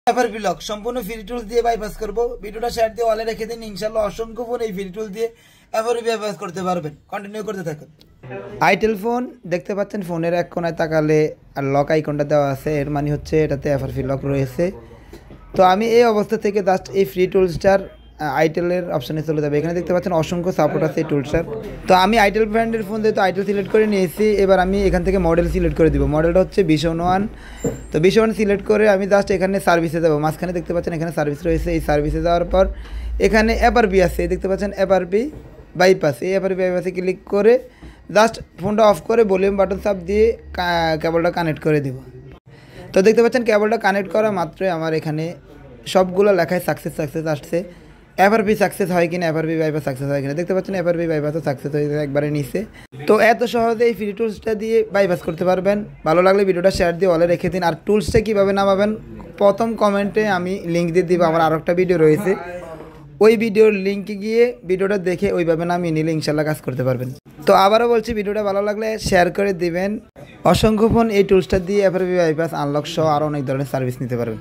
FRP lock সম্পূর্ণ free tools দিয়ে bypass করব। ভিডিওটা শেয়ার দিয়ে অলে রেখে দিন, ইনশাআল্লাহ অসংখ্য ফোন এই ফ্রি টুল দিয়ে এফআরপি বাইপাস করতে পারবেন। কন্টিনিউ করতে থাকুন। আইটেল ফোন দেখতে পাচ্ছেন, ফোনের এক কোনায় তাকালে আর লক আইকনটা দেওয়া আছে, এর মানে হচ্ছে এটাতে এফআরপি লক রয়েছে। তো আমি এই অবস্থা থেকে জাস্ট এই ফ্রি টুলসটার আইটেলের অপশানে চলে যাবে। এখানে দেখতে পাচ্ছেন অসংখ্য সাপোর্ট আছে এই টুলসটার। তো আমি আইটেল ব্র্যান্ডের ফোন দিয়ে তো আইটেল সিলেক্ট করে নিয়েছি। এবার আমি এখান থেকে মডেল সিলেক্ট করে দিব। মডেলটা হচ্ছে Vision-1। তো Vision-1 সিলেক্ট করে আমি জাস্ট এখানে সার্ভিসে যাবো। মাঝখানে দেখতে পাচ্ছেন এখানে সার্ভিস রয়েছে। এই সার্ভিসে যাওয়ার পর এখানে এফআরপি আছে, দেখতে পাচ্ছেন এফআরপি বাইপাস। এই এফআরপি বাইপাসে ক্লিক করে জাস্ট ফোনটা অফ করে ভলিউম বাটন চাপ দিয়ে কেবলটা কানেক্ট করে দেব। তো দেখতে পাচ্ছেন কেবলটা কানেক্ট করা মাত্রই আমার এখানে সবগুলো লেখায় সাকসেস আসছে। এফআরপি সাকসেস হয় কিনা, এফআরপি বাইপাস সাকসেস হয় কিনা, দেখতে পাচ্ছেন এফআরপি বাইপাসও সাকসেস হয়ে একবারে নিচে। তো এত সহজে এই ফ্রি টুলসটা দিয়ে বাইপাস করতে পারবেন। ভালো লাগলে ভিডিওটা শেয়ার দিয়ে অলে রেখে দিন। আর টুলসটা কীভাবে নামাবেন প্রথম কমেন্টে আমি লিঙ্ক দিয়ে দিব। আমার আরও একটা ভিডিও রয়েছে, ওই ভিডিওর লিঙ্কে গিয়ে ভিডিওটা দেখে ওইভাবে নামিয়ে নিলে ইনশাল্লাহ কাজ করতে পারবেন। তো আবারও বলছি, ভিডিওটা ভালো লাগলে শেয়ার করে দিবেন। অসংখ্য ফোন এই টুলসটা দিয়ে এফআরপি বাইপাস, আনলক সহ আরও অনেক ধরনের সার্ভিস নিতে পারবেন।